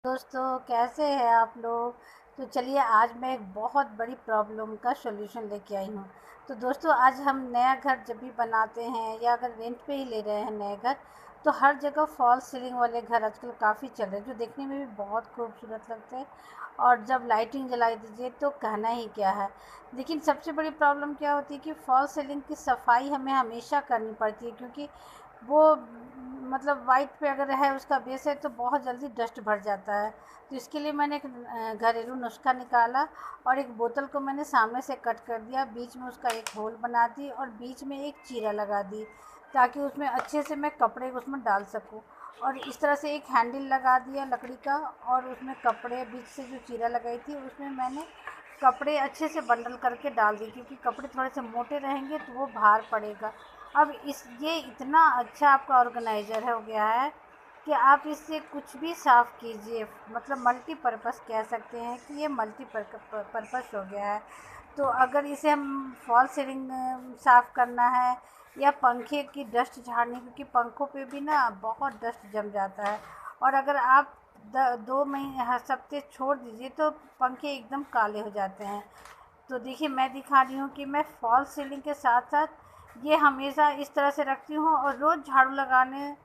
दोस्तों, कैसे हैं आप लोग। तो चलिए, आज मैं एक बहुत बड़ी प्रॉब्लम का सॉल्यूशन लेके आई हूँ। तो दोस्तों, आज हम नया घर जब भी बनाते हैं या अगर रेंट पे ही ले रहे हैं नया घर, तो हर जगह फॉल सीलिंग वाले घर आजकल काफ़ी चल रहे हैं, जो देखने में भी बहुत खूबसूरत लगते हैं। और जब लाइटिंग जला दीजिए तो कहना ही क्या है। लेकिन सबसे बड़ी प्रॉब्लम क्या होती है कि फॉल सीलिंग की सफाई हमें हमेशा करनी पड़ती है, क्योंकि वो मतलब वाइट पे अगर है उसका बेस है तो बहुत जल्दी डस्ट भर जाता है। तो इसके लिए मैंने एक घरेलू नुस्खा निकाला और एक बोतल को मैंने सामने से कट कर दिया, बीच में उसका एक होल बना दी और बीच में एक चीरा लगा दी, ताकि उसमें अच्छे से मैं कपड़े उसमें डाल सकूं। और इस तरह से एक हैंडल लगा दिया लकड़ी का, और उसमें कपड़े बीच से जो चीरा लगाई थी उसमें मैंने कपड़े अच्छे से बंडल करके डाल दी, क्योंकि कपड़े थोड़े से मोटे रहेंगे तो वो भार पड़ेगा। अब इस ये इतना अच्छा आपका ऑर्गेनाइज़र हो गया है कि आप इससे कुछ भी साफ़ कीजिए, मतलब मल्टीपर्पज़ कह सकते हैं कि ये मल्टीपर्पज़ हो गया है। तो अगर इसे हम फॉल सीलिंग साफ़ करना है या पंखे की डस्ट झाड़नी, क्योंकि पंखों पे भी ना बहुत डस्ट जम जाता है, और अगर आप 2 महीने हर हफ्ते छोड़ दीजिए तो पंखे एकदम काले हो जाते हैं। तो देखिए, मैं दिखा रही हूँ कि मैं फॉल सीलिंग के साथ साथ ये हमेशा इस तरह से रखती हूँ, और रोज़ झाड़ू लगाने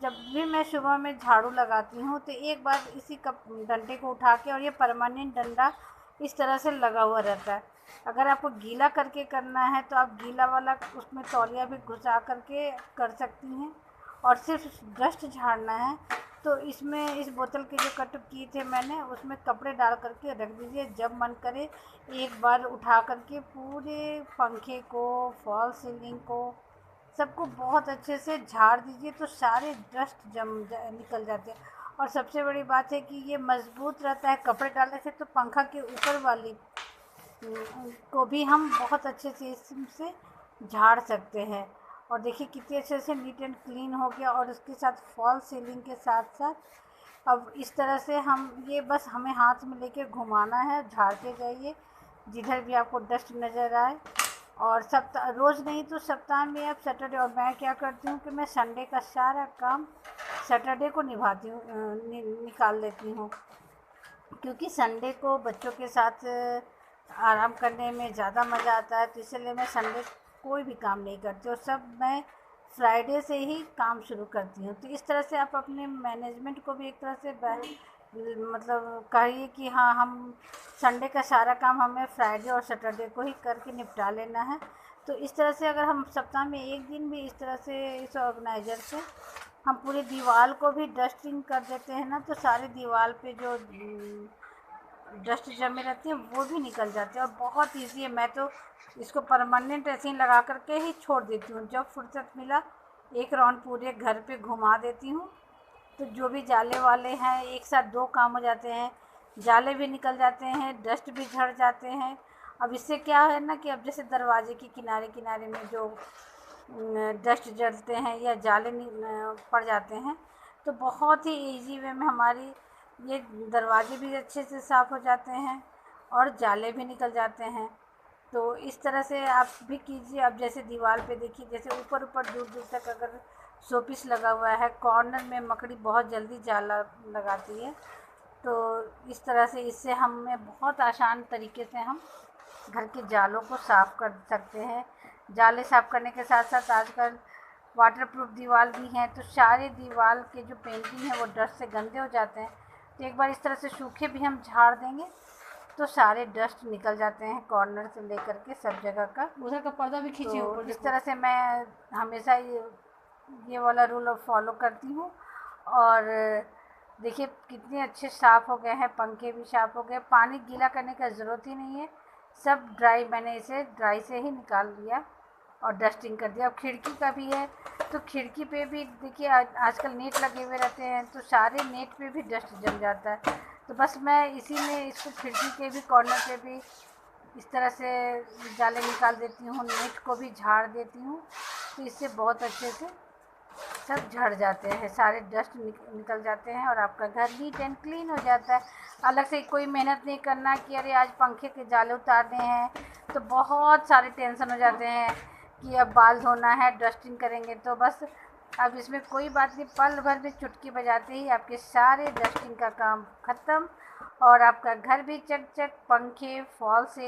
जब भी मैं सुबह में झाड़ू लगाती हूँ तो एक बार इसी कप डंडे को उठा के, और ये परमानेंट डंडा इस तरह से लगा हुआ रहता है। अगर आपको गीला करके करना है तो आप गीला वाला उसमें तौलिया भी घुसा करके कर सकती हैं, और सिर्फ डस्ट झाड़ना है तो इसमें इस बोतल के जो कट किए थे मैंने, उसमें कपड़े डाल करके रख दीजिए। जब मन करे एक बार उठा करके पूरे पंखे को, फॉल सीलिंग को, सबको बहुत अच्छे से झाड़ दीजिए तो सारे डस्ट निकल जाते हैं। और सबसे बड़ी बात है कि ये मज़बूत रहता है, कपड़े डालने से तो पंखा के ऊपर वाली को भी हम बहुत अच्छे से इससे झाड़ सकते हैं। और देखिए कितने अच्छे से नीट एंड क्लीन हो गया, और उसके साथ फॉल सीलिंग के साथ साथ अब इस तरह से हम ये बस हमें हाथ में लेके घुमाना है, झाड़ते जाइए जिधर भी आपको डस्ट नज़र आए। और सप्ताह रोज़ नहीं तो सप्ताह में आप सैटरडे, और मैं क्या करती हूँ कि मैं संडे का सारा काम सैटरडे को निभाती हूँ, निकाल लेती हूँ, क्योंकि संडे को बच्चों के साथ आराम करने में ज़्यादा मज़ा आता है। तो इसलिए मैं संडे कोई भी काम नहीं करती, और सब मैं फ्राइडे से ही काम शुरू करती हूँ। तो इस तरह से आप अपने मैनेजमेंट को भी एक तरह से मतलब कहिए कि हाँ, हम संडे का सारा काम हमें फ्राइडे और सैटरडे को ही करके निपटा लेना है। तो इस तरह से अगर हम सप्ताह में एक दिन भी इस तरह से इस ऑर्गेनाइज़र से हम पूरी दीवार को भी डस्टिंग कर देते हैं ना, तो सारी दीवार पे जो डस्ट जमे रहती हैं वो भी निकल जाते हैं। और बहुत ईजी है, मैं तो इसको परमानेंट ऐसे ही लगा करके ही छोड़ देती हूँ। जब फुर्सत मिला एक राउंड पूरे घर पे घुमा देती हूँ, तो जो भी जाले वाले हैं एक साथ दो काम हो जाते हैं, जाले भी निकल जाते हैं, डस्ट भी झड़ जाते हैं। अब इससे क्या है ना कि अब जैसे दरवाजे के किनारे किनारे में जो डस्ट जलते हैं या जाले पड़ जाते हैं, तो बहुत ही इजी वे में हमारी ये दरवाजे भी अच्छे से साफ़ हो जाते हैं और जाले भी निकल जाते हैं। तो इस तरह से आप भी कीजिए। अब जैसे दीवार पे देखिए, जैसे ऊपर ऊपर दूर दूर तक अगर शोपीस लगा हुआ है, कॉर्नर में मकड़ी बहुत जल्दी जाला लगाती है। तो इस तरह से इससे हमें बहुत आसान तरीके से हम घर के जालों को साफ़ कर सकते हैं। जाले साफ़ करने के साथ साथ आजकल वाटरप्रूफ दीवार भी हैं, तो सारे दीवार के जो पेंटिंग है वो डस्ट से गंदे हो जाते हैं। तो एक बार इस तरह से सूखे भी हम झाड़ देंगे तो सारे डस्ट निकल जाते हैं, कॉर्नर से लेकर के सब जगह का। उधर का पर्दा भी खींचे तो ऊपर इस देखो। तरह से मैं हमेशा ये वाला रूल फॉलो करती हूँ। और देखिए कितने अच्छे साफ़ हो गए हैं, पंखे भी साफ़ हो गए, पानी गीला करने का ज़रूरत ही नहीं है, सब ड्राई, मैंने इसे ड्राई से ही निकाल दिया और डस्टिंग कर दिया। अब खिड़की का भी है, तो खिड़की पे भी देखिए आजकल नेट लगे हुए रहते हैं, तो सारे नेट पे भी डस्ट जम जाता है। तो बस मैं इसी में इसको खिड़की के भी कॉर्नर पे भी इस तरह से जाले निकाल देती हूँ, नेट को भी झाड़ देती हूँ, तो इससे बहुत अच्छे से सब झड़ जाते हैं, सारे डस्ट निकल जाते हैं और आपका घर नीट एंड क्लीन हो जाता है। अलग से कोई मेहनत नहीं करना कि अरे आज पंखे के जाले उतारने हैं, तो बहुत सारे टेंशन हो जाते हैं कि अब बाल धोना है, डस्टिंग करेंगे। तो बस अब इसमें कोई बात नहीं, पल भर में चुटकी बजाते ही आपके सारे डस्टिंग का काम ख़त्म और आपका घर भी चक चक, पंखे, फॉल से